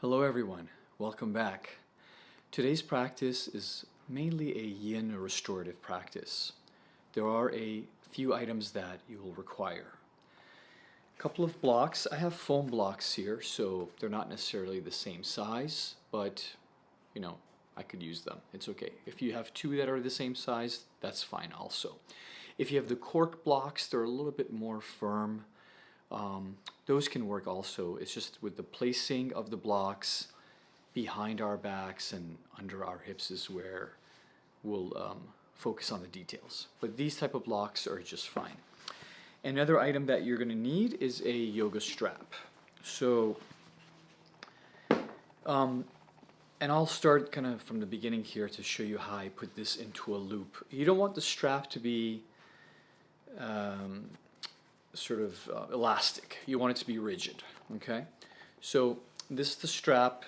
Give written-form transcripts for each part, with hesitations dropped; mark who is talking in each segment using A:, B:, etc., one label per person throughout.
A: Hello everyone, welcome back. Today's practice is mainly a yin restorative practice. There are a few items that you will require. A couple of blocks. I have foam blocks here, so they're not necessarily the same size, but I could use them. It's okay. If you have two that are the same size, that's fine also. If you have the cork blocks, they're a little bit more firm. Those can work also. It's just with the placing of the blocks behind our backs and under our hips is where we'll focus on the details. But these type of blocks are just fine. Another item that you're going to need is a yoga strap. So, and I'll start kind of from the beginning here to show you how I put this into a loop. You don't want the strap to be sort of elastic. You want it to be rigid, okay? So this is the strap.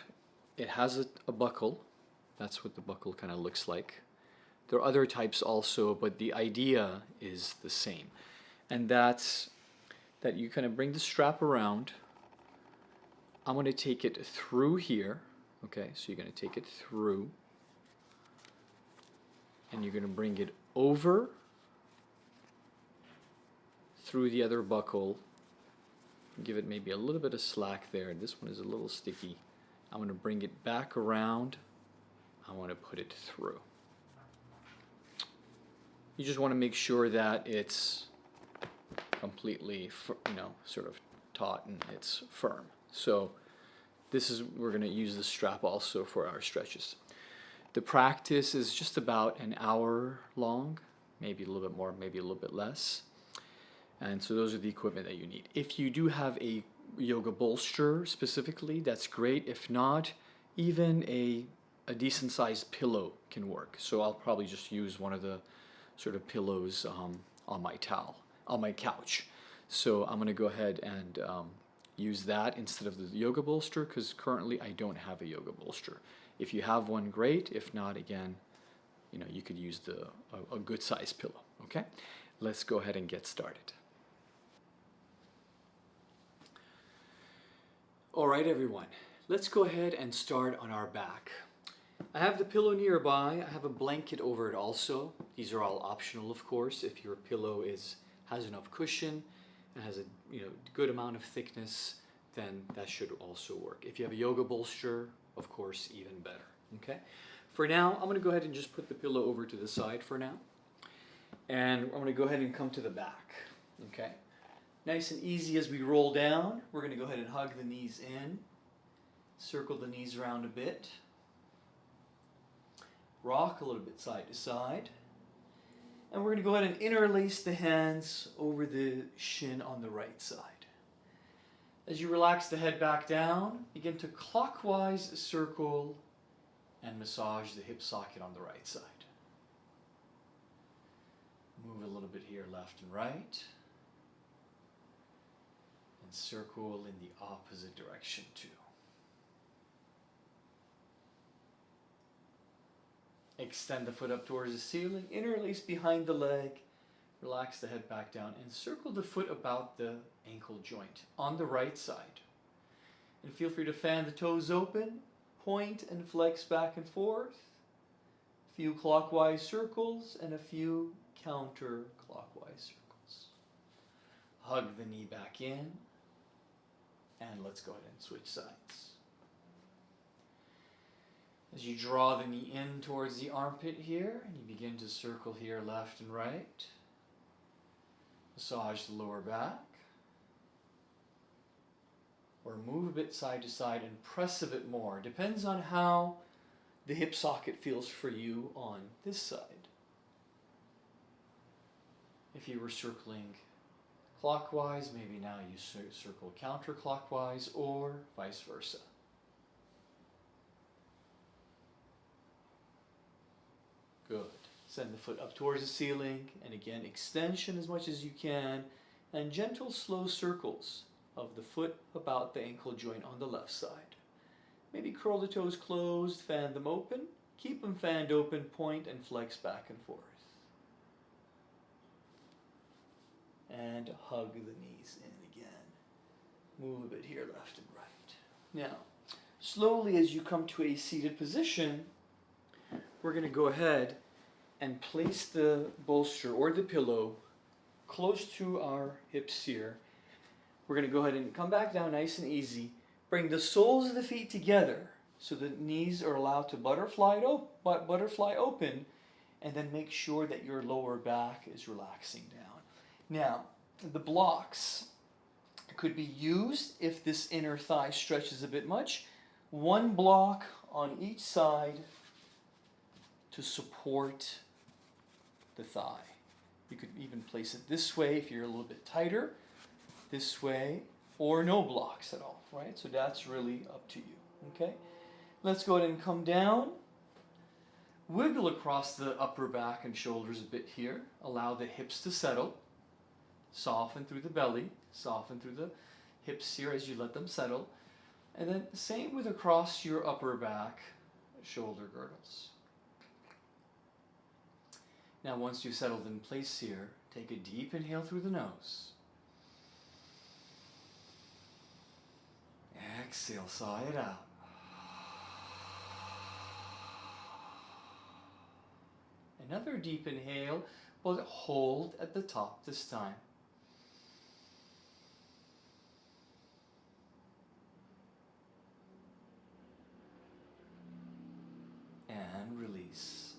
A: It has a buckle. That's what the buckle kind of looks like. There are other types also, but the idea is the same. And that's that you kind of bring the strap around. I'm going to take it through here, okay? So you're going to take it through, and you're going to bring it over through the other buckle. Give it maybe a little bit of slack there. This one is a little sticky. I'm going to bring it back around. I want to put it through. You just want to make sure that it's completely, sort of taut and it's firm. So we're going to use the strap also for our stretches. The practice is just about an hour long, maybe a little bit more, maybe a little bit less. And so those are the equipment that you need. If you do have a yoga bolster specifically, that's great. If not, even a decent sized pillow can work. So I'll probably just use one of the sort of pillows on my couch. So I'm going to go ahead and use that instead of the yoga bolster, because currently I don't have a yoga bolster. If you have one, great. If not, again, you could use a good sized pillow. Okay, let's go ahead and get started. All right, everyone, let's go ahead and start on our back. I have the pillow nearby. I have a blanket over it also. These are all optional, of course. If your pillow has enough cushion and has a good amount of thickness, then that should also work. If you have a yoga bolster, of course, even better. Okay. For now, I'm going to go ahead and just put the pillow over to the side for now, and I'm going to go ahead and come to the back. Okay. Nice and easy as we roll down. We're going to go ahead and hug the knees in, circle the knees around a bit, rock a little bit side to side, and we're going to go ahead and interlace the hands over the shin on the right side. As you relax the head back down, begin to clockwise circle and massage the hip socket on the right side. Move a little bit here left and right. Circle in the opposite direction too. Extend the foot up towards the ceiling, interlace behind the leg, relax the head back down, and circle the foot about the ankle joint on the right side. And feel free to fan the toes open, point and flex back and forth. A few clockwise circles and a few counterclockwise circles. Hug the knee back in. And let's go ahead and switch sides. As you draw the knee in towards the armpit here, and you begin to circle here left and right. Massage the lower back. Or move a bit side to side and press a bit more. Depends on how the hip socket feels for you on this side. If you were circling clockwise, maybe now you circle counterclockwise or vice versa. Good. Send the foot up towards the ceiling, and again, extension as much as you can, and gentle, slow circles of the foot about the ankle joint on the left side. Maybe curl the toes closed, fan them open, keep them fanned open, point and flex back and forth. And hug the knees in again. Move a bit here left and right. Now, Slowly, as you come to a seated position, we're going to go ahead and place the bolster or the pillow close to our hips here. We're going to go ahead and come back down nice and easy. Bring the soles of the feet together so the knees are allowed to butterfly open, and then make sure that your lower back is relaxing down. Now, the blocks could be used if this inner thigh stretches a bit much. One block on each side to support the thigh. You could even place it this way if you're a little bit tighter, this way, or no blocks at all, right? So that's really up to you, okay? Let's go ahead and come down. Wiggle across the upper back and shoulders a bit here. Allow the hips to settle. Soften through the belly. Soften through the hips here as you let them settle. And then same with across your upper back, shoulder girdles. Now once you've settled in place here, take a deep inhale through the nose. Exhale, sigh it out. Another deep inhale, but hold at the top this time. And release.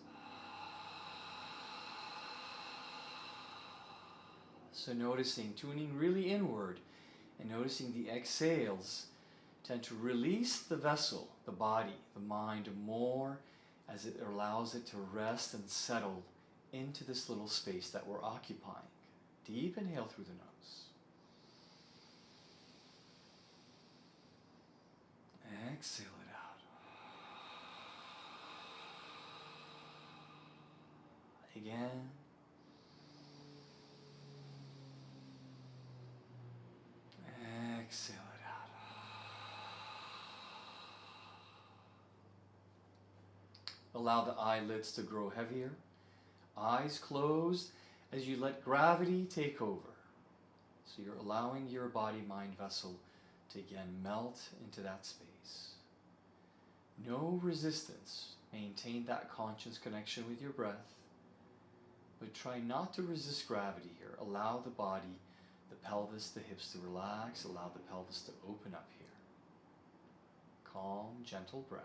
A: So noticing, tuning really inward, and noticing the exhales tend to release the vessel, the body, the mind more, as it allows it to rest and settle into this little space that we're occupying. Deep inhale through the nose. Exhale it out. Again. Exhale it out. Allow the eyelids to grow heavier. Eyes closed as you let gravity take over. So you're allowing your body-mind vessel to again melt into that space. No resistance. Maintain that conscious connection with your breath. But try not to resist gravity here. Allow the body, the pelvis, the hips to relax. Allow the pelvis to open up here. Calm, gentle breath.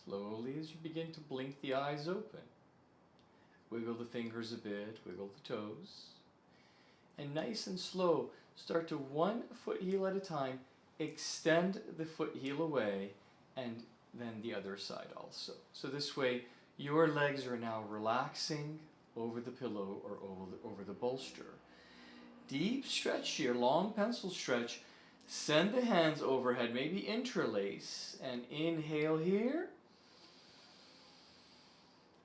A: Slowly as you begin to blink the eyes open. Wiggle the fingers a bit, wiggle the toes. And nice and slow, start to one foot heel at a time, extend the foot heel away, and then the other side also. So this way, your legs are now relaxing over the pillow or over the bolster. Deep stretch here, long pencil stretch. Send the hands overhead, maybe interlace, and inhale here.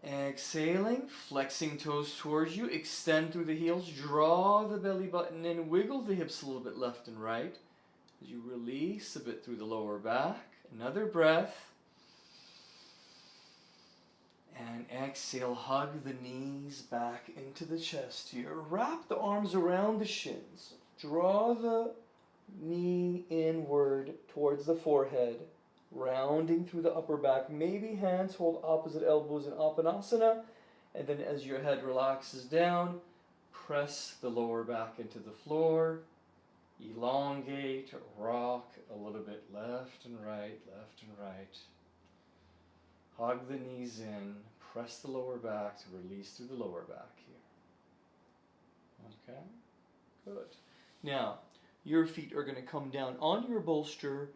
A: Exhaling, flexing toes towards you, extend through the heels, draw the belly button in, wiggle the hips a little bit left and right as you release a bit through the lower back. Another breath. And exhale, hug the knees back into the chest here. Wrap the arms around the shins. Draw the knee inward towards the forehead. Rounding through the upper back. Maybe hands hold opposite elbows in Apanasana. And then as your head relaxes down, press the lower back into the floor, elongate, rock a little bit left and right, left and right. Hug the knees in, press the lower back to release through the lower back here. Okay, good. Now, your feet are going to come down on your bolster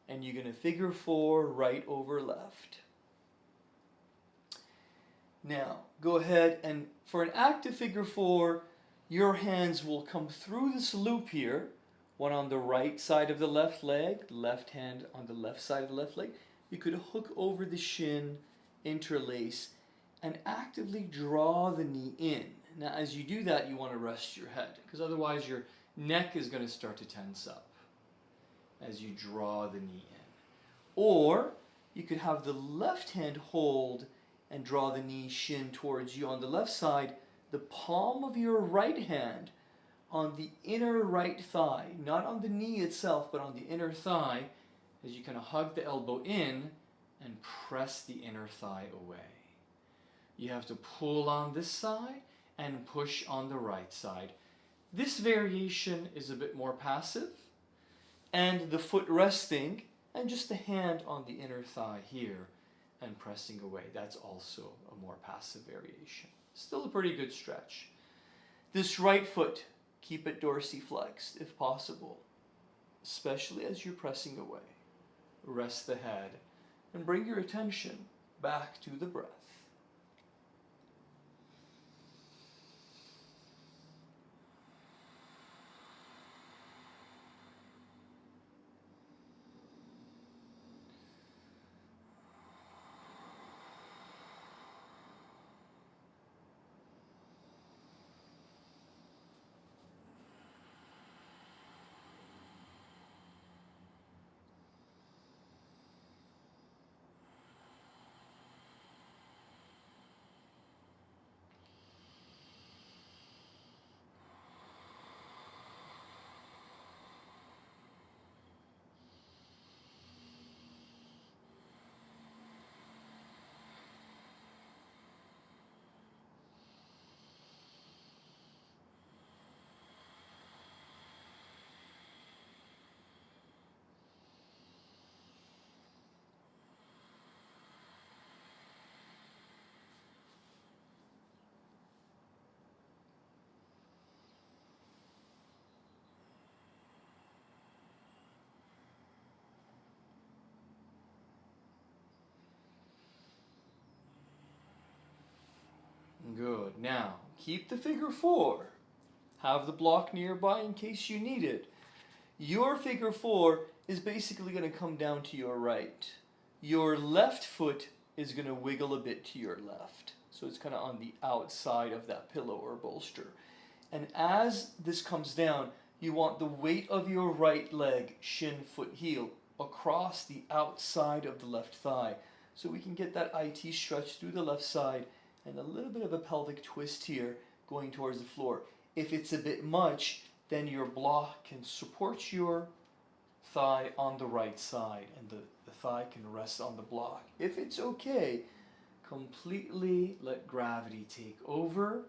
A: and you're going to figure 4 right over left. Now, go ahead and for an active figure 4, your hands will come through this loop here, one on the right side of the left leg, left hand on the left side of the left leg. You could hook over the shin, interlace, and actively draw the knee in. Now, as you do that, you want to rest your head, because otherwise your neck is going to start to tense up as you draw the knee in. Or you could have the left hand hold and draw the knee shin towards you on the left side, the palm of your right hand on the inner right thigh, not on the knee itself, but on the inner thigh, as you kind of hug the elbow in and press the inner thigh away. You have to pull on this side and push on the right side. This variation is a bit more passive, and the foot resting and just the hand on the inner thigh here and pressing away. That's also a more passive variation. Still a pretty good stretch. This right foot, keep it dorsiflexed if possible, especially as you're pressing away. Rest the head and bring your attention back to the breath. Good. Now, keep the figure 4. Have the block nearby in case you need it. Your figure 4 is basically going to come down to your right. Your left foot is going to wiggle a bit to your left. So it's kind of on the outside of that pillow or bolster. And as this comes down, you want the weight of your right leg, shin, foot, heel, across the outside of the left thigh. So we can get that IT stretch through the left side and a little bit of a pelvic twist here going towards the floor. If it's a bit much, then your block can support your thigh on the right side and the thigh can rest on the block. If it's okay, completely let gravity take over,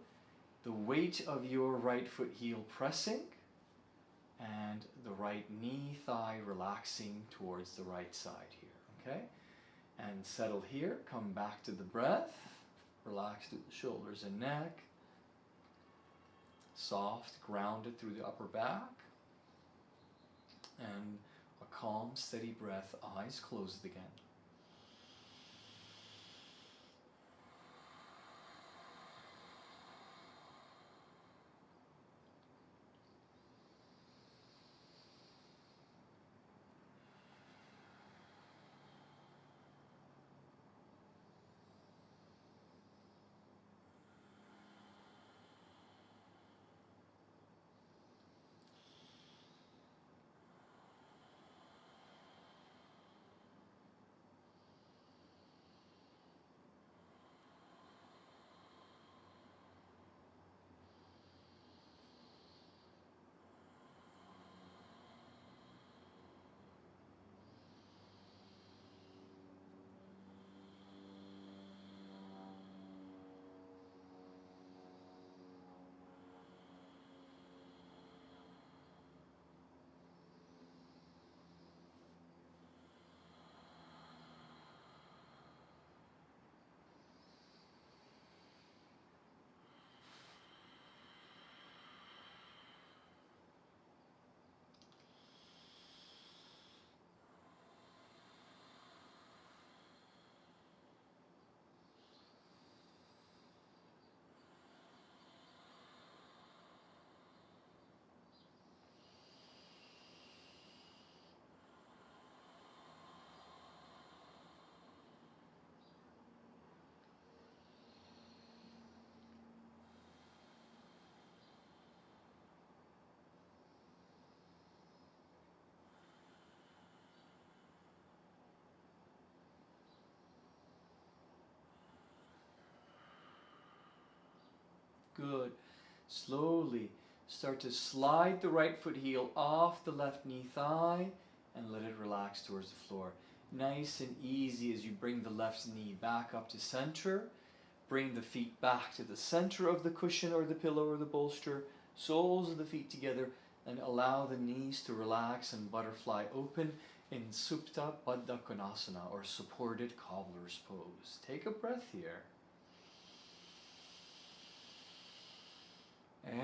A: the weight of your right foot heel pressing and the right knee thigh relaxing towards the right side here, okay? And settle here, come back to the breath. Relax through the shoulders and neck. Soft, grounded through the upper back. And a calm, steady breath, eyes closed again. Good. Slowly start to slide the right foot heel off the left knee thigh and let it relax towards the floor. Nice and easy as you bring the left knee back up to center. Bring the feet back to the center of the cushion or the pillow or the bolster. Soles of the feet together, and allow the knees to relax and butterfly open in Supta Baddha Konasana, or supported cobbler's pose. Take a breath here.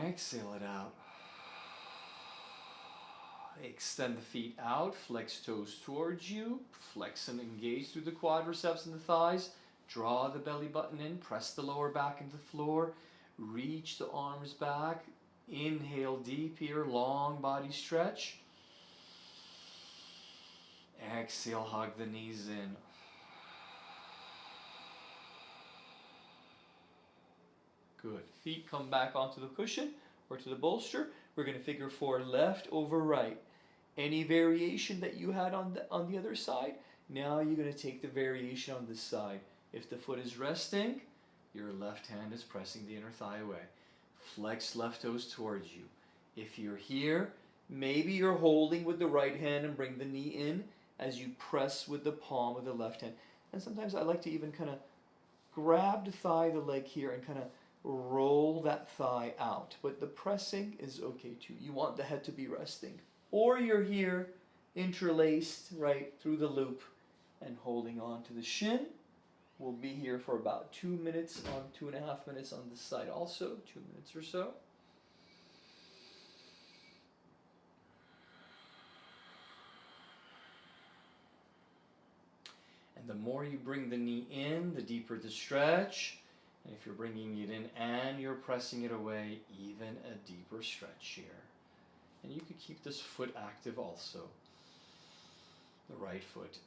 A: Exhale it out. Extend the feet out, flex toes towards you, flex and engage through the quadriceps and the thighs. Draw the belly button in, press the lower back into the floor, reach the arms back. Inhale deep here, long body stretch. Exhale, hug the knees in. Good. Feet come back onto the cushion or to the bolster. We're going to figure 4 left over right. Any variation that you had on the other side, now you're going to take the variation on this side. If the foot is resting, your left hand is pressing the inner thigh away. Flex left toes towards you. If you're here, maybe you're holding with the right hand and bring the knee in as you press with the palm of the left hand. And sometimes I like to even kind of grab the thigh, the leg here, and kind of roll that thigh out. But the pressing is okay too. You want the head to be resting. Or you're here, interlaced right through the loop and holding on to the shin. We'll be here for about 2 minutes, 2.5 minutes on this side also, 2 minutes or so. And the more you bring the knee in, the deeper the stretch. And if you're bringing it in and you're pressing it away, even a deeper stretch here. And you could keep this foot active also, the right foot.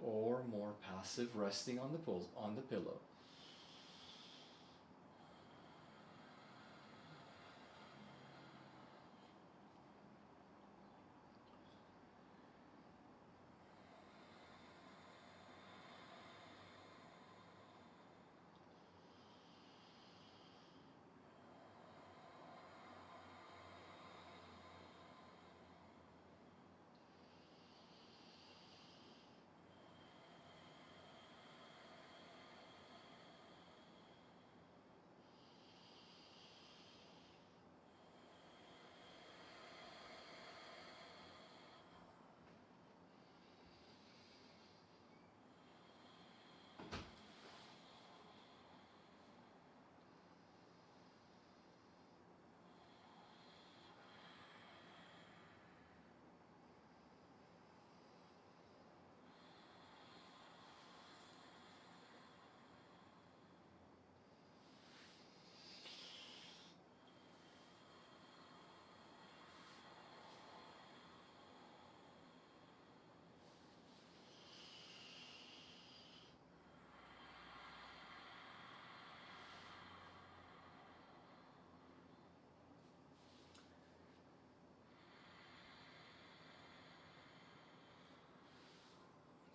A: Or more passive, resting on the pillow.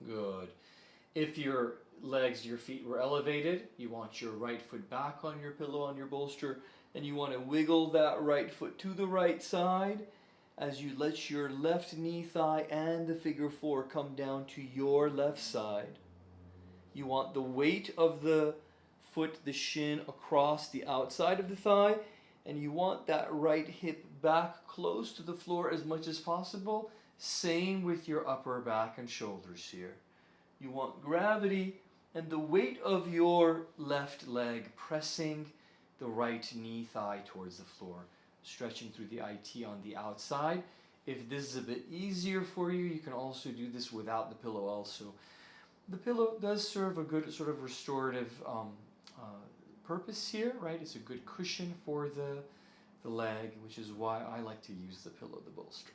A: Good. If your legs, your feet were elevated, you want your right foot back on your pillow, on your bolster, and you want to wiggle that right foot to the right side as you let your left knee, thigh, and the figure 4 come down to your left side. You want the weight of the foot, the shin, across the outside of the thigh, and you want that right hip back close to the floor as much as possible. Same with your upper back and shoulders here. You want gravity and the weight of your left leg pressing the right knee, thigh towards the floor, stretching through the IT on the outside. If this is a bit easier for you, you can also do this without the pillow also. The pillow does serve a good sort of restorative purpose here, right? It's a good cushion for the leg, which is why I like to use the pillow, the bolster.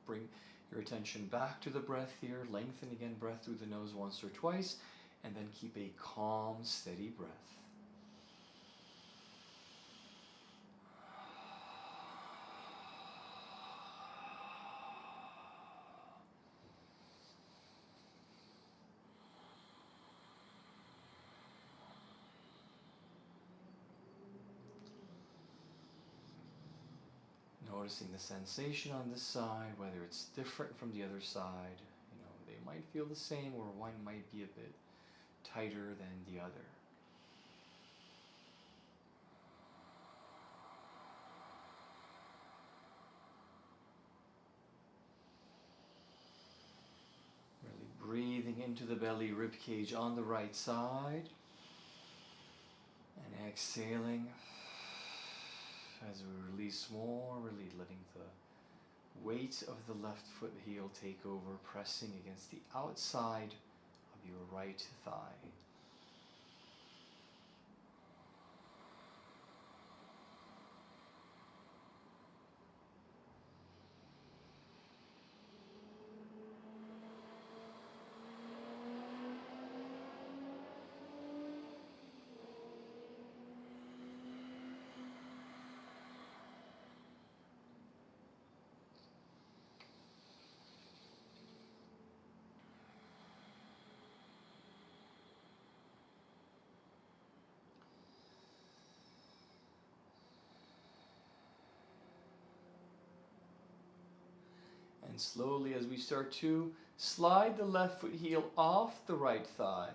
A: Bring your attention back to the breath here. Lengthen again breath through the nose once or twice, and then keep a calm, steady breath. Noticing the sensation on this side, whether it's different from the other side. You know, they might feel the same, or one might be a bit tighter than the other. Breathing into the belly rib cage on the right side, and exhaling as we release more, really letting the weight of the left foot heel take over, pressing against the outside of your right thigh. And slowly, as we start to slide the left foot heel off the right thigh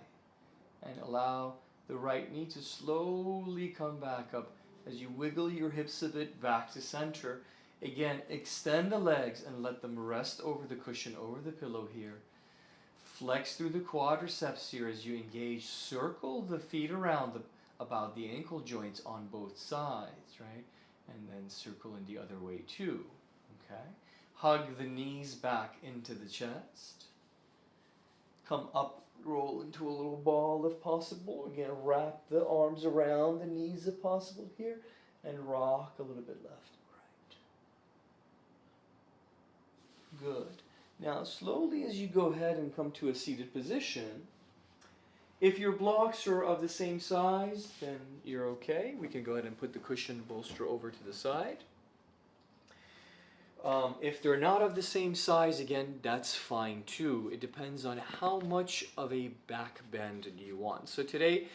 A: and allow the right knee to slowly come back up as you wiggle your hips a bit back to center. Again, extend the legs and let them rest over the cushion, over the pillow here. Flex through the quadriceps here as you engage. Circle the feet around about the ankle joints on both sides, right? And then circle in the other way too, okay? Hug the knees back into the chest. Come up, roll into a little ball if possible. Again, wrap the arms around the knees if possible here, and rock a little bit left and right. Good. Now, slowly as you go ahead and come to a seated position, if your blocks are of the same size, then you're okay. We can go ahead and put the cushion bolster over to the side. If they're not of the same size, again, that's fine too. It depends on how much of a back bend do you want. So today,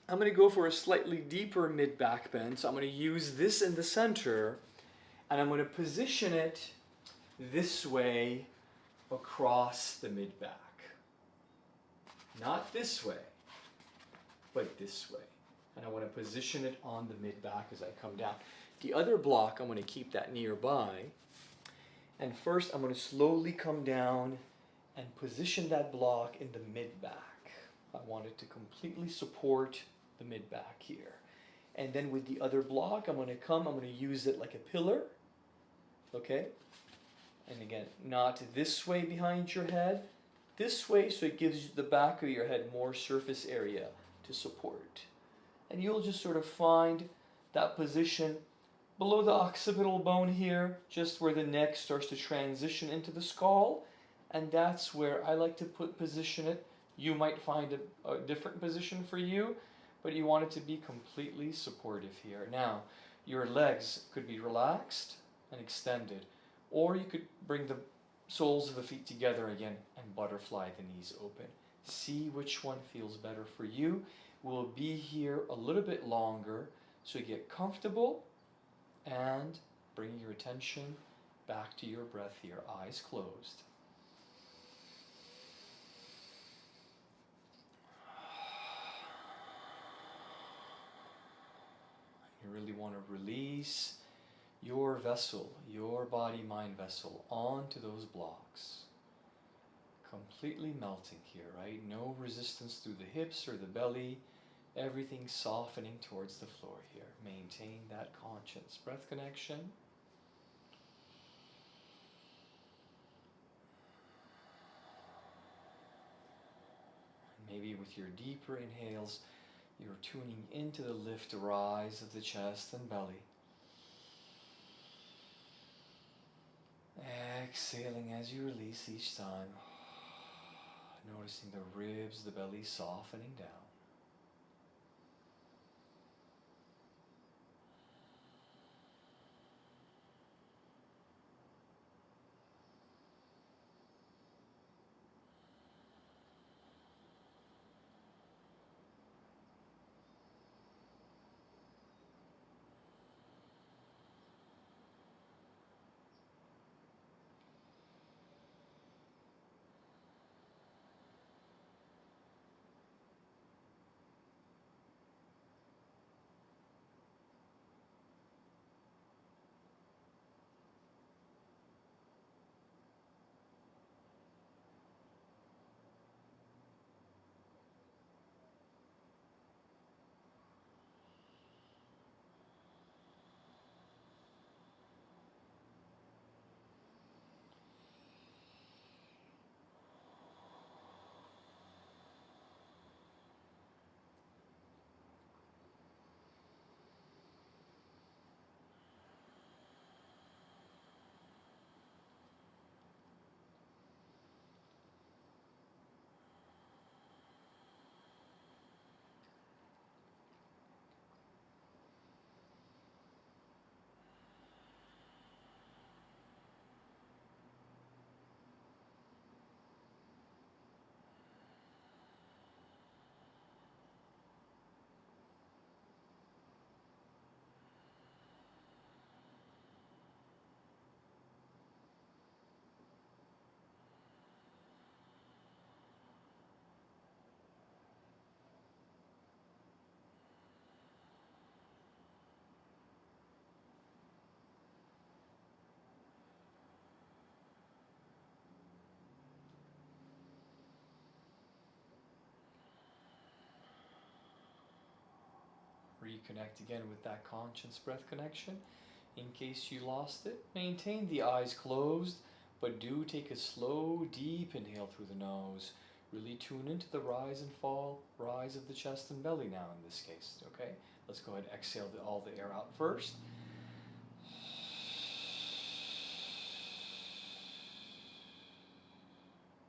A: I'm going to go for a slightly deeper mid-back bend. So I'm going to use this in the center, and I'm going to position it this way across the mid-back. Not this way, but this way. And I want to position it on the mid-back as I come down. The other block, I'm going to keep that nearby. And first, I'm going to slowly come down and position that block in the mid-back. I want it to completely support the mid-back here. And then with the other block, I'm going to use it like a pillar. Okay? And again, not this way behind your head, this way, so it gives the back of your head more surface area to support. And you'll just sort of find that position below the occipital bone here, just where the neck starts to transition into the skull, and that's where I like to position it. You might find a different position for you, but you want it to be completely supportive here. Now, your legs could be relaxed and extended, or you could bring the soles of the feet together again and butterfly the knees open. See which one feels better for you. We'll be here a little bit longer, so you get comfortable, and bring your attention back to your breath here, eyes closed. You really want to release your vessel, your body-mind vessel, onto those blocks. Completely melting here, right? No resistance through the hips or the belly. Everything softening towards the floor here. Maintain that conscious breath connection. Maybe with your deeper inhales, you're tuning into the lift, rise of the chest and belly. Exhaling as you release each time. Noticing the ribs, the belly softening down. Reconnect again with that conscious breath connection. In case you lost it, maintain the eyes closed, but do take a slow, deep inhale through the nose. Really tune into the rise and fall, rise of the chest and belly now in this case, okay? Let's go ahead and exhale all the air out first.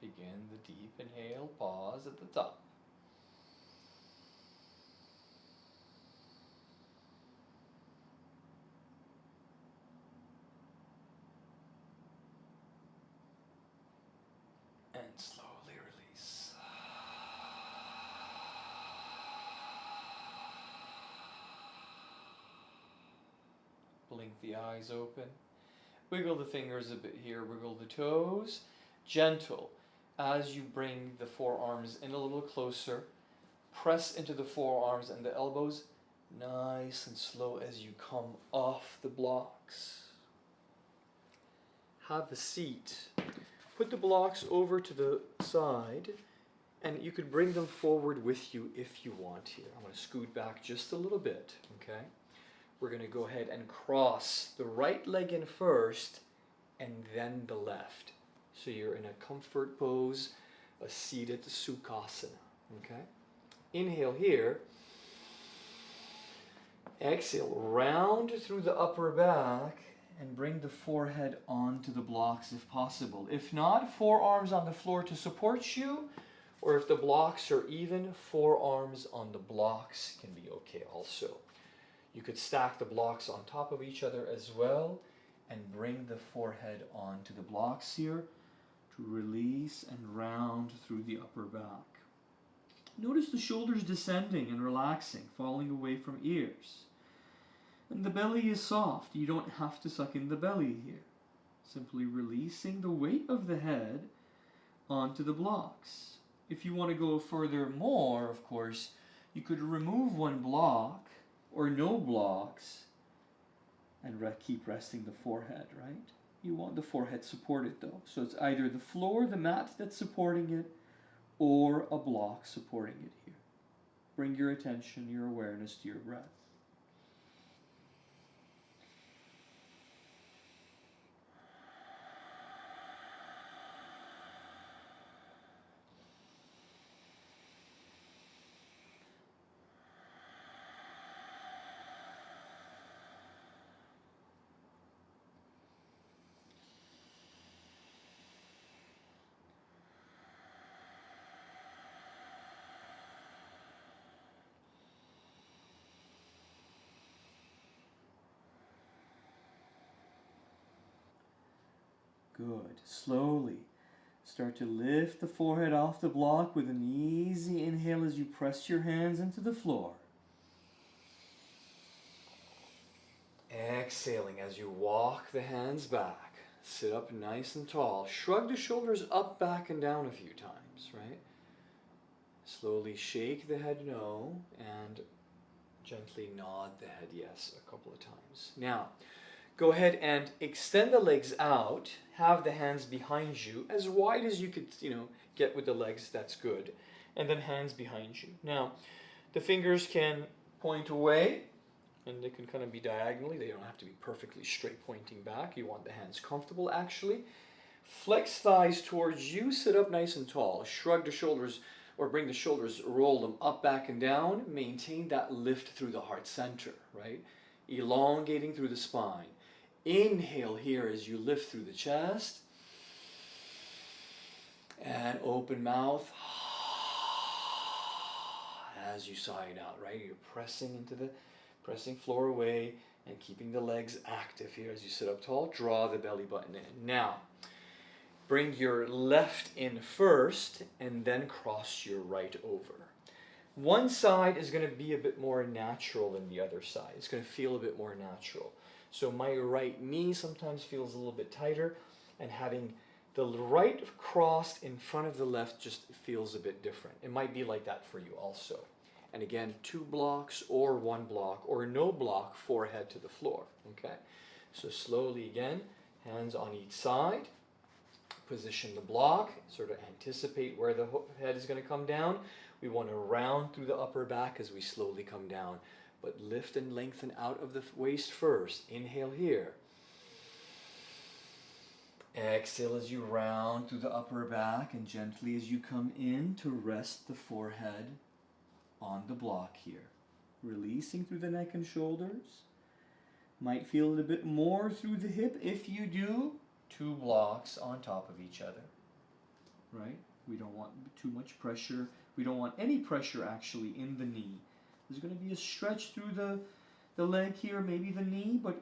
A: Begin the deep inhale, pause at the top. And slowly release. Blink the eyes open. Wiggle the fingers a bit here, wiggle the toes. Gentle. As you bring the forearms in a little closer, press into the forearms and the elbows, nice and slow as you come off the blocks. Have a seat. Put the blocks over to the side, and you could bring them forward with you if you want here. I'm going to scoot back just a little bit, okay? We're going to go ahead and cross the right leg in first, and then the left. So you're in a comfort pose, a seated Sukhasana, okay? Inhale here. Exhale, round through the upper back and bring the forehead onto the blocks if possible. If not, forearms on the floor to support you, or if the blocks are even, forearms on the blocks can be okay also. You could stack the blocks on top of each other as well and bring the forehead onto the blocks here to release and round through the upper back. Notice the shoulders descending and relaxing, falling away from ears. And the belly is soft. You don't have to suck in the belly here. Simply releasing the weight of the head onto the blocks. If you want to go further more, of course, you could remove one block or no blocks and keep resting the forehead, right? You want the forehead supported though. So it's either the floor, the mat that's supporting it, or a block supporting it here. Bring your attention, your awareness to your breath. Good. Slowly start to lift the forehead off the block with an easy inhale as you press your hands into the floor. Exhaling as you walk the hands back. Sit up nice and tall. Shrug the shoulders up, back, and down a few times, right? Slowly shake the head no and gently nod the head yes a couple of times. Now, go ahead and extend the legs out. Have the hands behind you as wide as you could, get with the legs. That's good. And then hands behind you. Now, the fingers can point away, and they can kind of be diagonally. They don't have to be perfectly straight pointing back. You want the hands comfortable, actually. Flex thighs towards you. Sit up nice and tall. Shrug the shoulders, or bring the shoulders, roll them up, back, and down. Maintain that lift through the heart center, right? Elongating through the spine. Inhale here as you lift through the chest. And open mouth as you sigh it out, right? You're pressing floor away and keeping the legs active here as you sit up tall. Draw the belly button in. Now, bring your left in first and then cross your right over. One side is going to be a bit more natural than the other side. It's going to feel a bit more natural. So my right knee sometimes feels a little bit tighter, and having the right crossed in front of the left just feels a bit different. It might be like that for you also. And again, 2 blocks or 1 block or no block, forehead to the floor. Okay? So slowly again, hands on each side. Position the block, sort of anticipate where the head is going to come down. We want to round through the upper back as we slowly come down. but lift and lengthen out of the waist first. Inhale here. Exhale as you round through the upper back, and gently as you come in to rest the forehead on the block here. Releasing through the neck and shoulders. Might feel a little bit more through the hip. If you do, 2 blocks on top of each other. Right? We don't want too much pressure. We don't want any pressure actually in the knee. There's going to be a stretch through the leg here, maybe the knee, but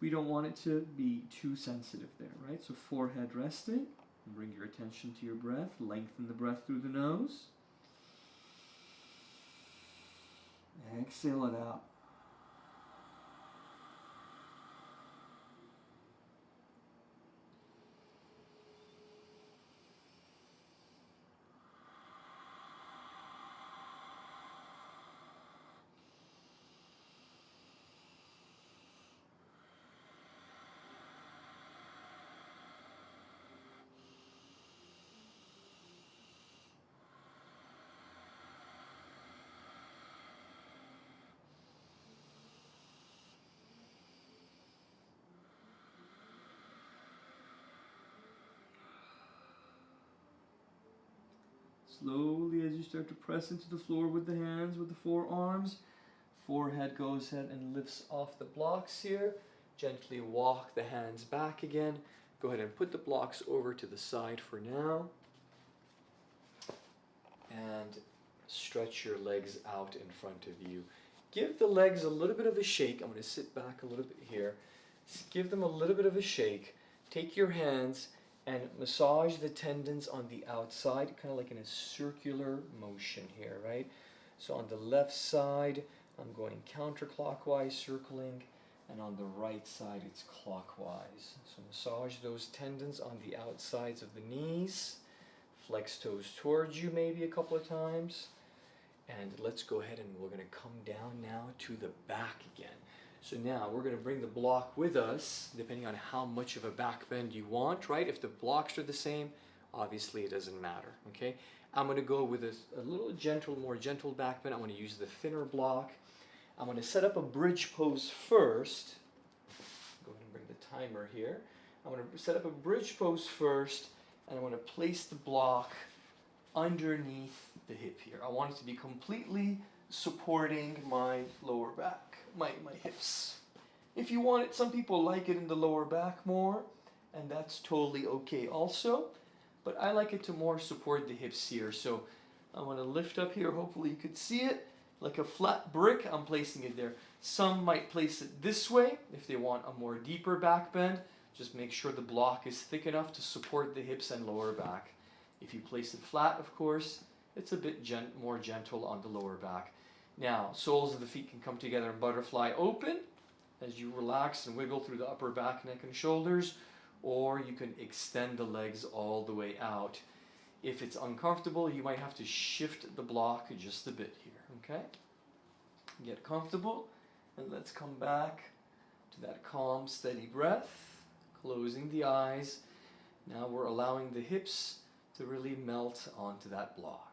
A: we don't want it to be too sensitive there, right? So forehead resting. Bring your attention to your breath. Lengthen the breath through the nose. Exhale it out. Slowly, as you start to press into the floor with the hands, with the forearms, forehead goes ahead and lifts off the blocks here. Gently walk the hands back again. Go ahead and put the blocks over to the side for now. And stretch your legs out in front of you. Give the legs a little bit of a shake. I'm going to sit back a little bit here. Give them a little bit of a shake. Take your hands and massage the tendons on the outside, kind of like in a circular motion here, right? So on the left side, I'm going counterclockwise, circling, and on the right side, it's clockwise. So massage those tendons on the outsides of the knees. Flex toes towards you maybe a couple of times. And let's go ahead and we're going to come down now to the back again. So now we're going to bring the block with us, depending on how much of a back bend you want, right? If the blocks are the same, obviously it doesn't matter, okay? I'm going to go with a little gentle, more gentle back bend. I'm going to use the thinner block. I'm going to set up a bridge pose first. Go ahead and bring the timer here. I'm going to set up a bridge pose first, and I'm going to place the block underneath the hip here. I want it to be completely supporting my lower back. My hips. If you want it, some people like it in the lower back more, and that's totally okay also, but I like it to more support the hips here. So I'm going to lift up here, hopefully you could see it, like a flat brick. I'm placing it there. Some might place it this way if they want a more deeper back bend. Just make sure the block is thick enough to support the hips and lower back. If you place it flat, of course, it's a bit more gentle on the lower back. Now, soles of the feet can come together and butterfly open as you relax and wiggle through the upper back, neck, and shoulders, or you can extend the legs all the way out. If it's uncomfortable, you might have to shift the block just a bit here, okay? Get comfortable, and let's come back to that calm, steady breath, closing the eyes. Now we're allowing the hips to really melt onto that block.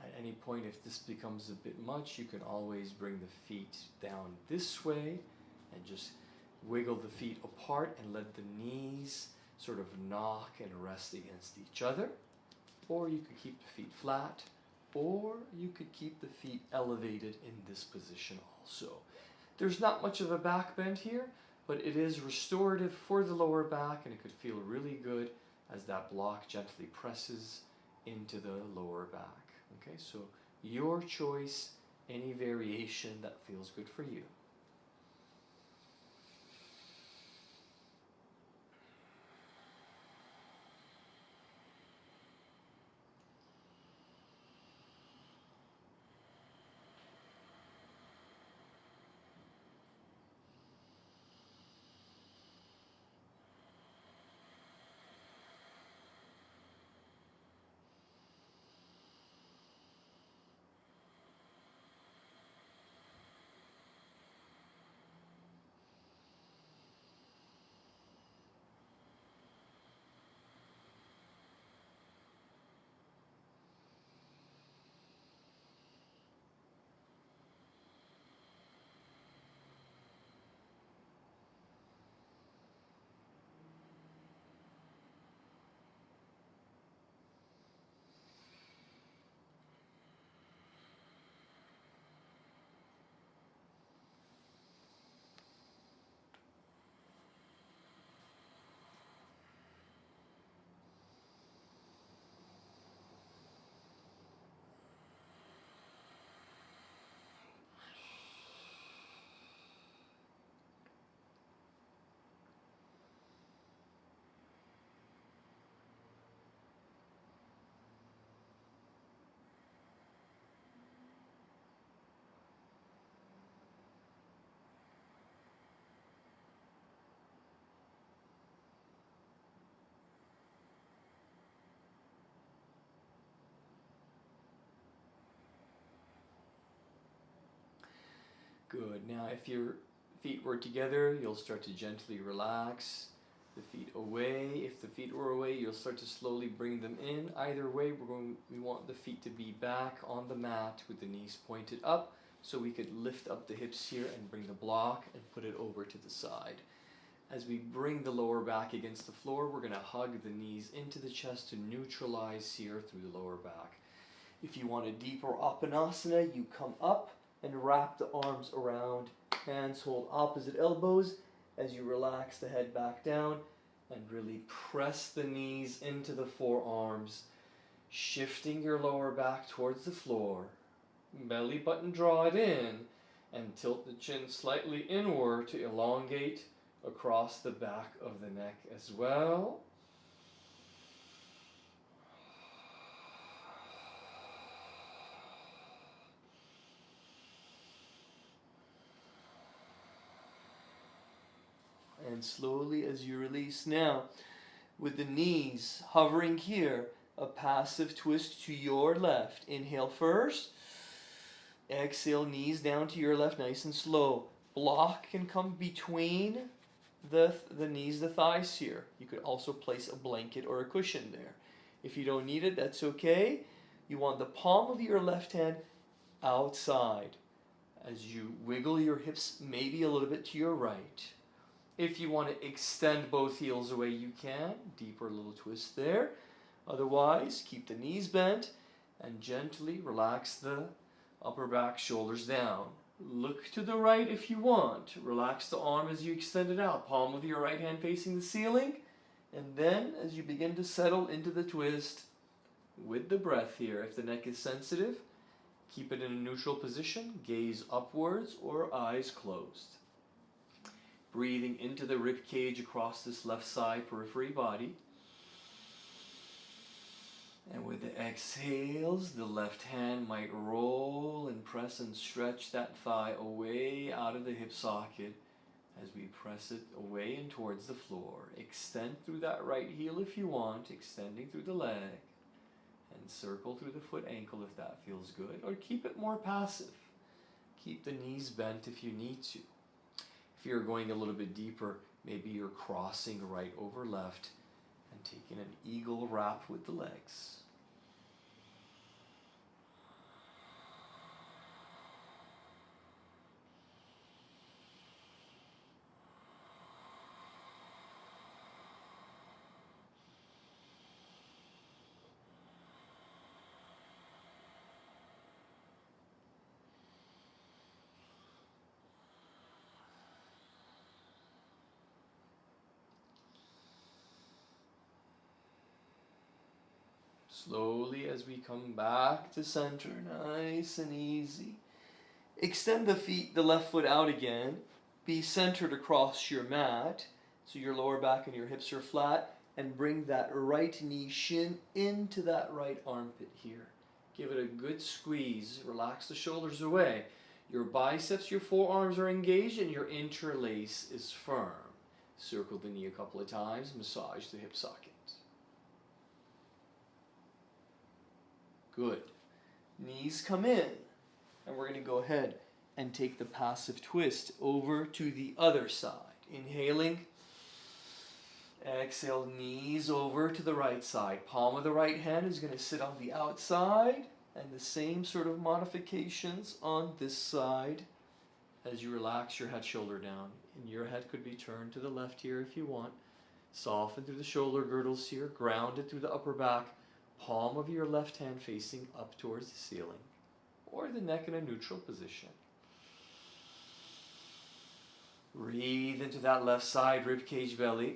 A: At any point, if this becomes a bit much, you can always bring the feet down this way and just wiggle the feet apart and let the knees sort of knock and rest against each other. Or you could keep the feet flat, or you could keep the feet elevated in this position also. There's not much of a back bend here, but it is restorative for the lower back, and it could feel really good as that block gently presses into the lower back. Okay, so your choice, any variation that feels good for you. Good. Now, if your feet were together, you'll start to gently relax the feet away. If the feet were away, you'll start to slowly bring them in. Either way, we want the feet to be back on the mat with the knees pointed up, so we could lift up the hips here and bring the block and put it over to the side. As we bring the lower back against the floor, we're going to hug the knees into the chest to neutralize here through the lower back. If you want a deeper Apanasana, you come up and wrap the arms around. Hands hold opposite elbows as you relax the head back down and really press the knees into the forearms, shifting your lower back towards the floor. Belly button, draw it in and tilt the chin slightly inward to elongate across the back of the neck as well. And slowly as you release now, with the knees hovering here, a passive twist to your left. Inhale first. Exhale, knees down to your left, nice and slow. Block can come between the knees, the thighs here. You could also place a blanket or a cushion there. If you don't need it, that's okay. You want the palm of your left hand outside as you wiggle your hips maybe a little bit to your right. If you want to extend both heels away, you can. Deeper little twist there. Otherwise, keep the knees bent and gently relax the upper back, shoulders down. Look to the right if you want. Relax the arm as you extend it out. Palm of your right hand facing the ceiling. And then as you begin to settle into the twist with the breath here, if the neck is sensitive, keep it in a neutral position. Gaze upwards or eyes closed. Breathing into the rib cage across this left side periphery body. And with the exhales, the left hand might roll and press and stretch that thigh away out of the hip socket as we press it away and towards the floor. Extend through that right heel if you want, extending through the leg. And circle through the foot ankle if that feels good. Or keep it more passive. Keep the knees bent if you need to. If you're going a little bit deeper, maybe you're crossing right over left and taking an eagle wrap with the legs. Slowly as we come back to center, nice and easy. Extend the feet, the left foot out again. Be centered across your mat, so your lower back and your hips are flat, and bring that right knee shin into that right armpit here. Give it a good squeeze. Relax the shoulders away. Your biceps, your forearms are engaged, and your interlace is firm. Circle the knee a couple of times. Massage the hip socket. Good. Knees come in. And we're going to go ahead and take the passive twist over to the other side. Inhaling. Exhale, knees over to the right side. Palm of the right hand is going to sit on the outside. And the same sort of modifications on this side as you relax your head, shoulder down. And your head could be turned to the left here if you want. Soften through the shoulder girdles here. Ground it through the upper back. Palm of your left hand facing up towards the ceiling, or the neck in a neutral position. Breathe into that left side, rib cage, belly.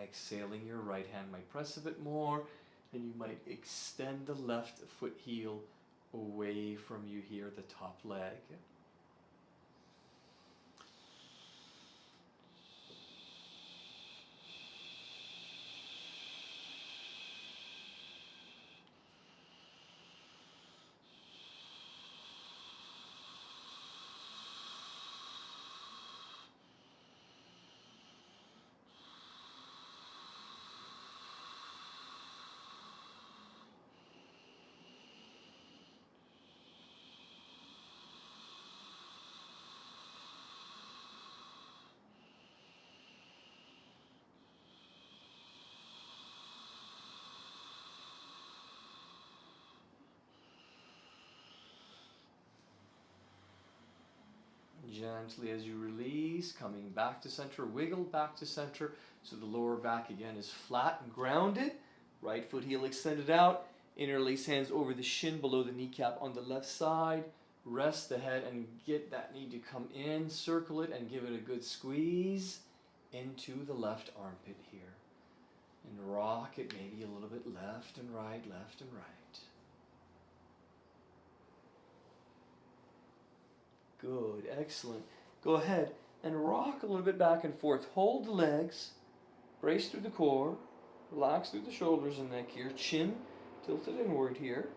A: Exhaling, your right hand might press a bit more, and you might extend the left foot heel away from you here, the top leg. Gently as you release, coming back to center, wiggle back to center. So the lower back again is flat and grounded. Right foot heel extended out. Interlace hands over the shin below the kneecap on the left side. Rest the head and get that knee to come in. Circle it and give it a good squeeze into the left armpit here. And rock it maybe a little bit left and right, left and right. Good, excellent. Go ahead and rock a little bit back and forth. Hold the legs, brace through the core, relax through the shoulders and neck here. Chin tilted inward here,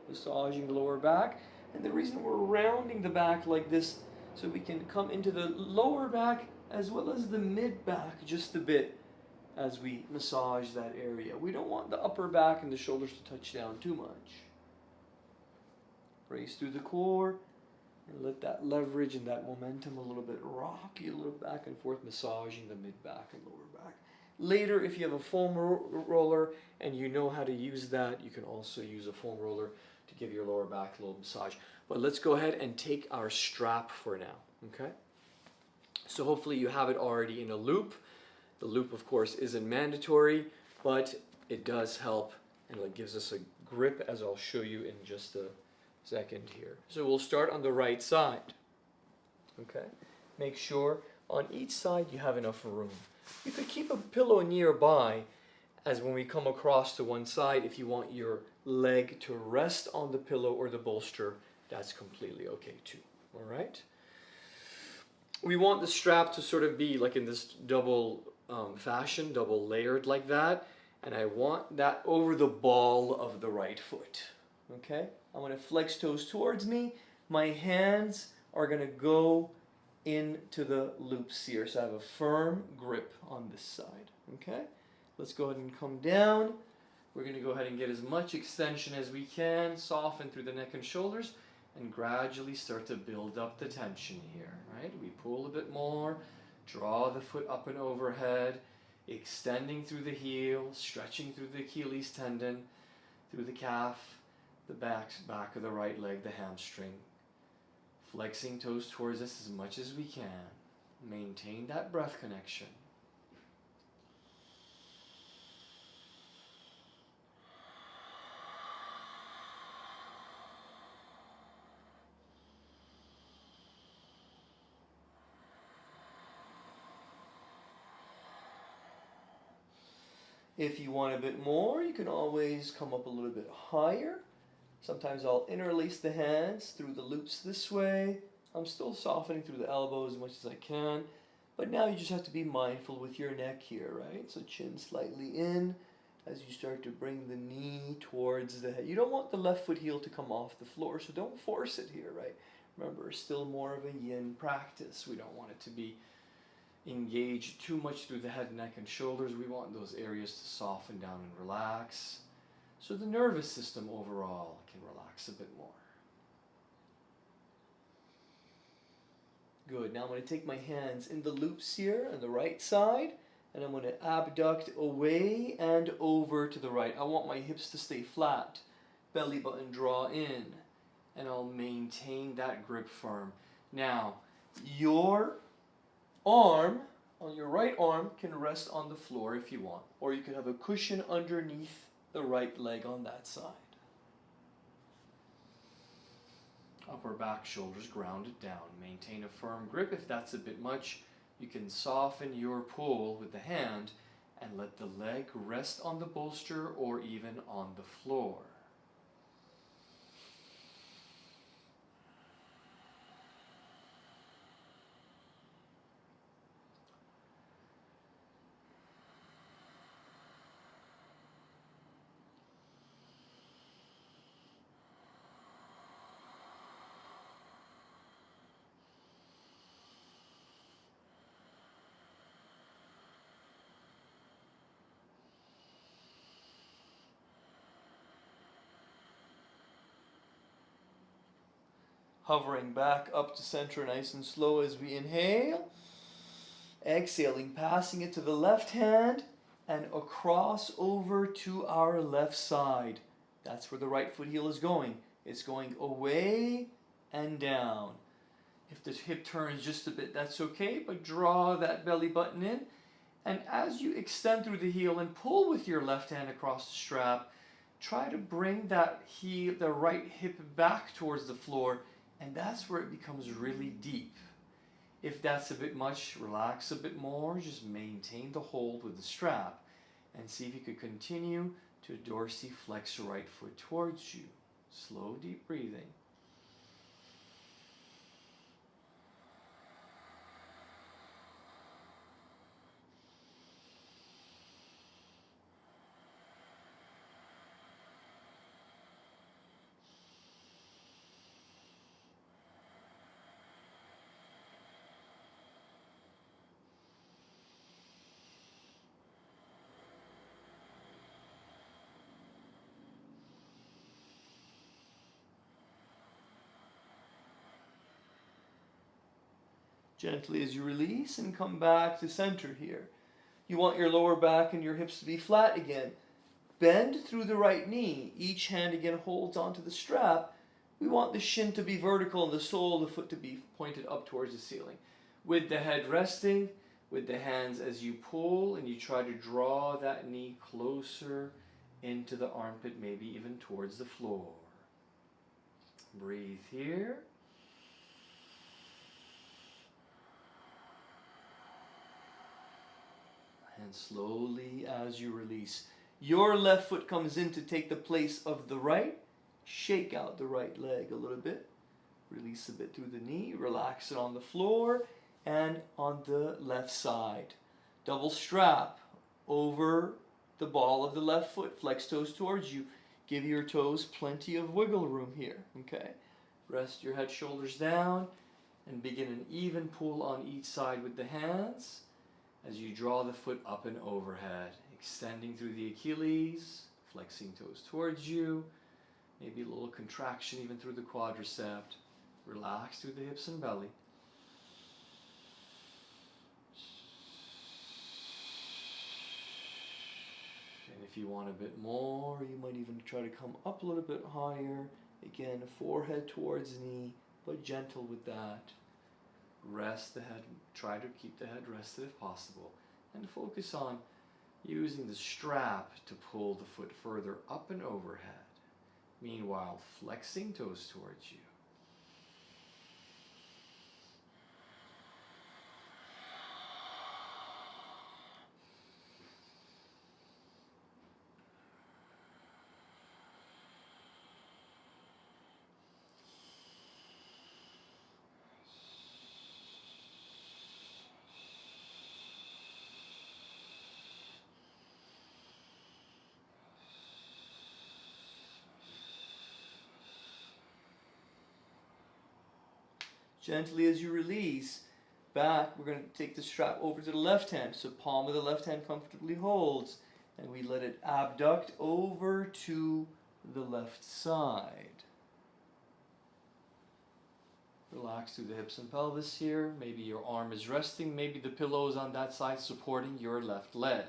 A: massaging the lower back. And the reason we're rounding the back like this, so we can come into the lower back as well as the mid back just a bit as we massage that area. We don't want the upper back and the shoulders to touch down too much. Brace through the core and let that leverage and that momentum a little bit rock you a little back and forth, massaging the mid back and lower back. Later, if you have a foam roller and you know how to use that, you can also use a foam roller to give your lower back a little massage. But let's go ahead and take our strap for now, okay? So hopefully you have it already in a loop. The loop, of course, isn't mandatory, but it does help, and it gives us a grip, as I'll show you in just a second here. So we'll start on the right side, okay? Make sure on each side you have enough room. You could keep a pillow nearby, as when we come across to one side, if you want your leg to rest on the pillow or the bolster, that's completely okay too, all right? We want the strap to sort of be like in this double fashion, double layered like that, and I want that over the ball of the right foot, okay? I'm going to flex toes towards me. My hands are going to go into the loops here, so I have a firm grip on this side, okay? Let's go ahead and come down. We're going to go ahead and get as much extension as we can, soften through the neck and shoulders, and gradually start to build up the tension here, right? We pull a bit more, draw the foot up and overhead, extending through the heel, stretching through the Achilles tendon, through the calf, the back of the right leg, the hamstring. Flexing toes towards us as much as we can. Maintain that breath connection. If you want a bit more, you can always come up a little bit higher. Sometimes I'll interlace the hands through the loops this way. I'm still softening through the elbows as much as I can. But now you just have to be mindful with your neck here, right? So chin slightly in as you start to bring the knee towards the head. You don't want the left foot heel to come off the floor, so don't force it here, right? Remember, it's still more of a yin practice. We don't want it to be engaged too much through the head, neck, and shoulders. We want those areas to soften down and relax, so the nervous system overall can relax a bit more. Good. Now I'm going to take my hands in the loops here on the right side, and I'm going to abduct away and over to the right. I want my hips to stay flat, belly button draw in, and I'll maintain that grip firm. Now, your arm on your right arm can rest on the floor if you want, or you can have a cushion underneath the right leg on that side. Upper back, shoulders grounded down. Maintain a firm grip. If that's a bit much, you can soften your pull with the hand and let the leg rest on the bolster or even on the floor. Hovering back up to center nice and slow as we inhale. Exhaling, passing it to the left hand and across over to our left side. That's where the right foot heel is going. It's going away and down. If the hip turns just a bit, that's okay, but draw that belly button in. And as you extend through the heel and pull with your left hand across the strap, try to bring that heel, the right hip back towards the floor, and that's where it becomes really deep. If that's a bit much, relax a bit more, just maintain the hold with the strap, and see if you could continue to dorsiflex your right foot towards you. Slow, deep breathing. Gently as you release and come back to center here. You want your lower back and your hips to be flat again. Bend through the right knee. Each hand again holds onto the strap. We want the shin to be vertical and the sole of the foot to be pointed up towards the ceiling. With the head resting, with the hands as you pull and you try to draw that knee closer into the armpit, maybe even towards the floor. Breathe here. And slowly as you release, your left foot comes in to take the place of the right. Shake out the right leg a little bit. Release a bit through the knee. Relax it on the floor and on the left side. Double strap over the ball of the left foot. Flex toes towards you. Give your toes plenty of wiggle room here. Okay. Rest your head, shoulders down, and begin an even pull on each side with the hands. As you draw the foot up and overhead, extending through the Achilles, flexing toes towards you, maybe a little contraction even through the quadricep. Relax through the hips and belly. And if you want a bit more, you might even try to come up a little bit higher. Again, forehead towards knee, but gentle with that. Rest the head, try to keep the head rested if possible, and focus on using the strap to pull the foot further up and overhead. Meanwhile, flexing toes towards you. Gently as you release, back, we're going to take the strap over to the left hand. So palm of the left hand comfortably holds, and we let it abduct over to the left side. Relax through the hips and pelvis here. Maybe your arm is resting. Maybe the pillow is on that side supporting your left leg.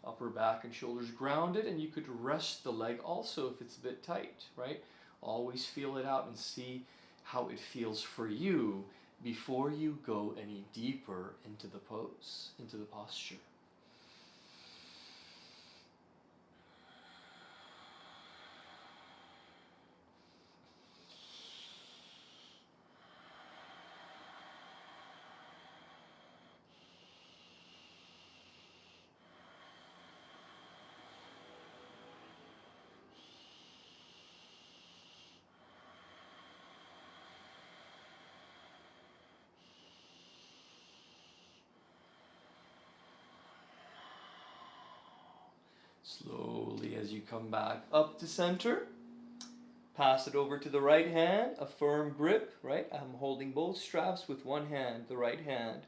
A: Upper back and shoulders grounded, and you could rest the leg also if it's a bit tight, right? Always feel it out and see how it feels for you before you go any deeper into the pose, into the posture. Slowly as you come back up to center, pass it over to the right hand, a firm grip, right? I'm holding both straps with one hand, the right hand.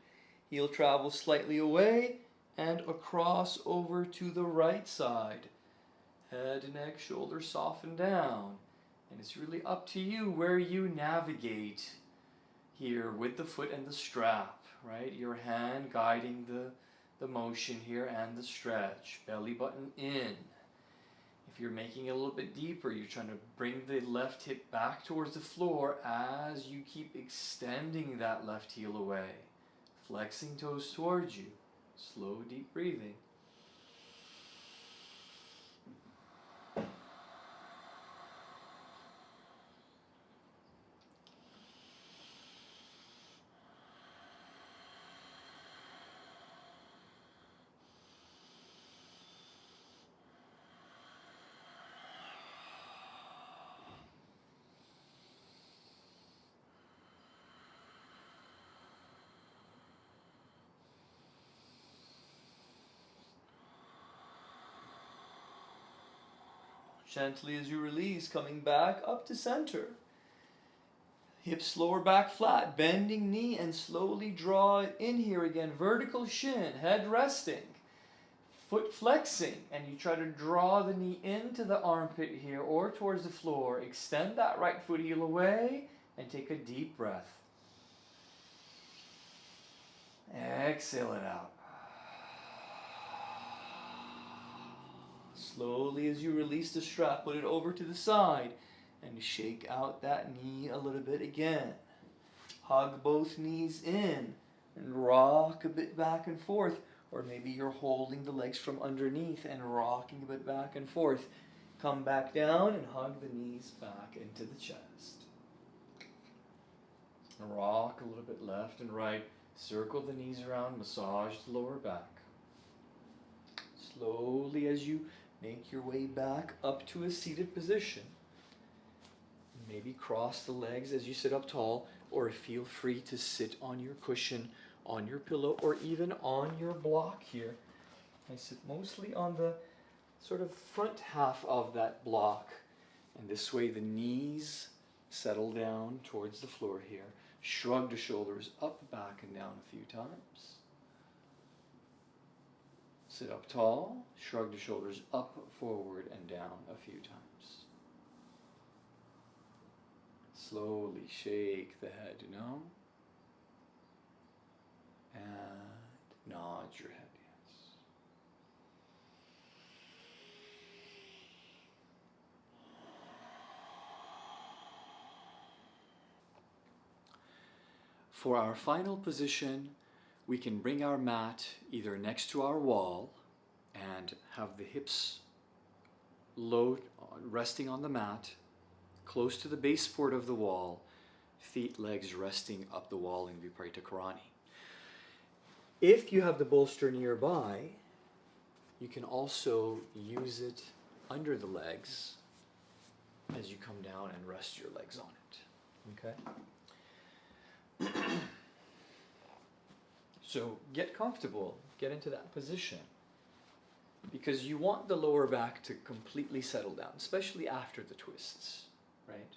A: Heel travels slightly away and across over to the right side. Head and neck, shoulders soften down. And it's really up to you where you navigate here with the foot and the strap, right? Your hand guiding the motion here and the stretch. Belly button in. If you're making it a little bit deeper, you're trying to bring the left hip back towards the floor as you keep extending that left heel away. Flexing toes towards you. Slow, deep breathing. Gently as you release, coming back up to center. Hips lower back flat, bending knee and slowly draw it in here again. Vertical shin, head resting, foot flexing, and you try to draw the knee into the armpit here or towards the floor. Extend that right foot heel away and take a deep breath. Exhale it out. Slowly as you release the strap, put it over to the side and shake out that knee a little bit again. Hug both knees in and rock a bit back and forth, or maybe you're holding the legs from underneath and rocking a bit back and forth. Come back down and hug the knees back into the chest. Rock a little bit left and right. Circle the knees around, massage the lower back. Slowly as you make your way back up to a seated position. Maybe cross the legs as you sit up tall, or feel free to sit on your cushion, on your pillow, or even on your block here. I sit mostly on the sort of front half of that block, and this way the knees settle down towards the floor here. Shrug the shoulders up, back, and down a few times. Sit up tall, shrug the shoulders up, forward, and down a few times. Slowly shake the head no, and nod your head yes. For our final position, we can bring our mat either next to our wall and have the hips low, resting on the mat, close to the base support of the wall, feet, legs resting up the wall in Viparita Karani. If you have the bolster nearby, you can also use it under the legs as you come down and rest your legs on it. Okay? So get comfortable, get into that position, because you want the lower back to completely settle down, especially after the twists, right?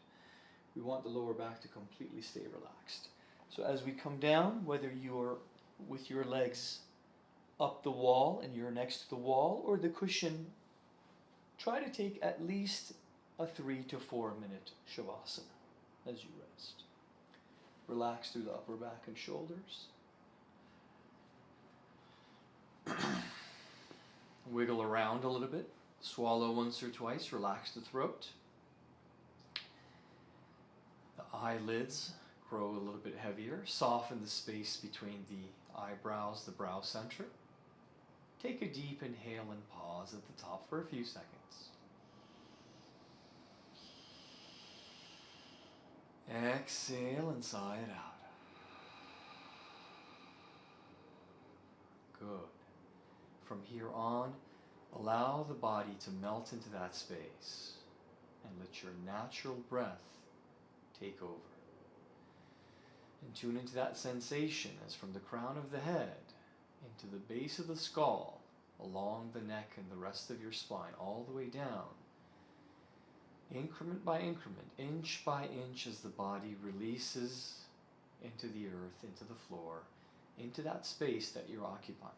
A: We want the lower back to completely stay relaxed. So as we come down, whether you're with your legs up the wall and you're next to the wall or the cushion, try to take at least a 3 to 4 minute shavasana as you rest. Relax through the upper back and shoulders. Wiggle around a little bit. Swallow once or twice. Relax the throat. The eyelids grow a little bit heavier. Soften the space between the eyebrows, the brow center. Take a deep inhale and pause at the top for a few seconds. Exhale and sigh it out. Good. From here on, allow the body to melt into that space and let your natural breath take over. And tune into that sensation as from the crown of the head into the base of the skull, along the neck and the rest of your spine, all the way down. Increment by increment, inch by inch, as the body releases into the earth, into the floor, into that space that you're occupying.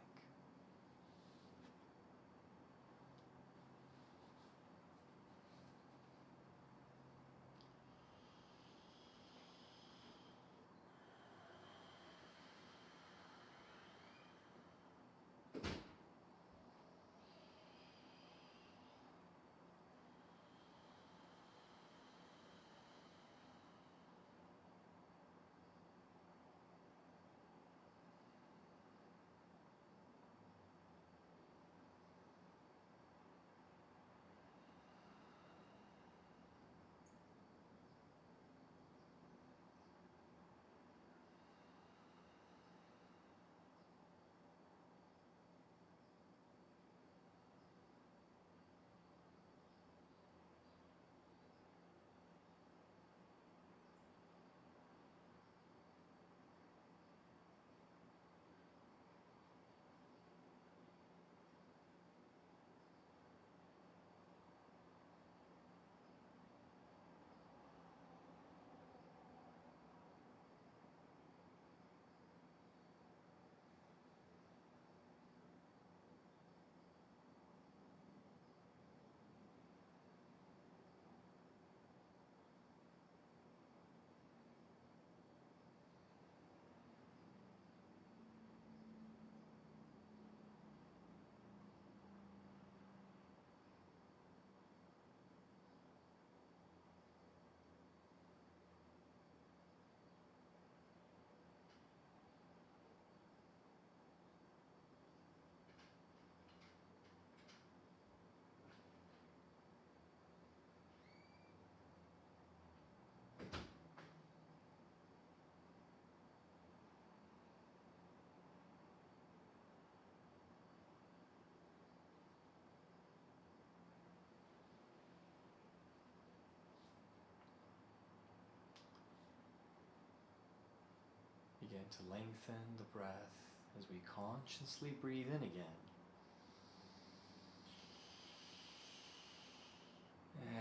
A: Begin to lengthen the breath as we consciously breathe in again.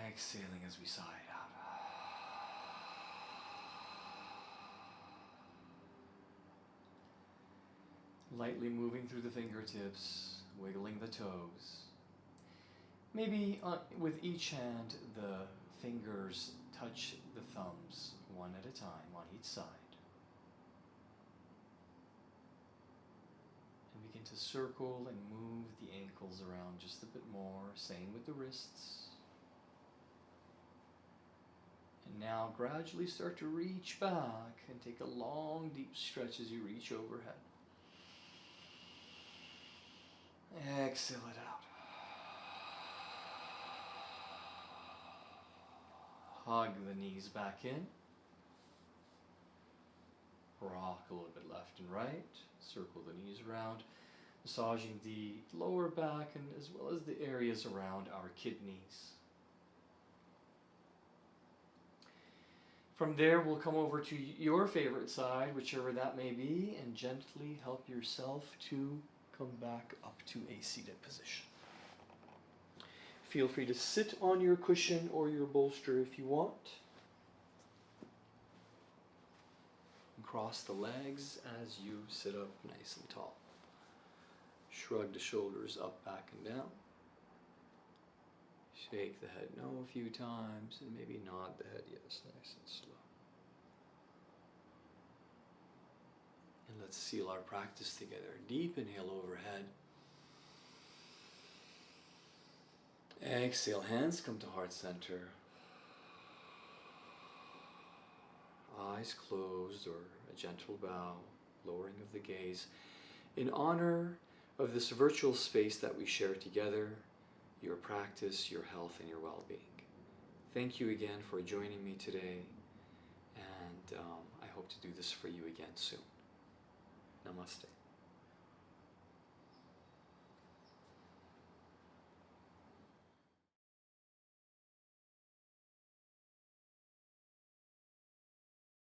A: Exhaling as we sigh it out. Lightly moving through the fingertips, wiggling the toes. Maybe with each hand, the fingers touch the thumbs one at a time on each side. And begin to circle and move the ankles around just a bit more, same with the wrists. And now gradually start to reach back and take a long, deep stretch as you reach overhead. Exhale it out. Hug the knees back in. Rock a little bit left and right. Circle the knees around. Massaging the lower back and as well as the areas around our kidneys. From there, we'll come over to your favorite side, whichever that may be, and gently help yourself to come back up to a seated position. Feel free to sit on your cushion or your bolster if you want. And cross the legs as you sit up nice and tall. Shrug the shoulders up, back, and down. Shake the head no a few times, and maybe nod the head yes, nice and slow. And let's seal our practice together. Deep inhale overhead. Exhale, hands come to heart center. Eyes closed or a gentle bow, lowering of the gaze. In honor of this virtual space that we share together, your practice, your health, and your well-being. Thank you again for joining me today, and I hope to do this for you again soon. Namaste.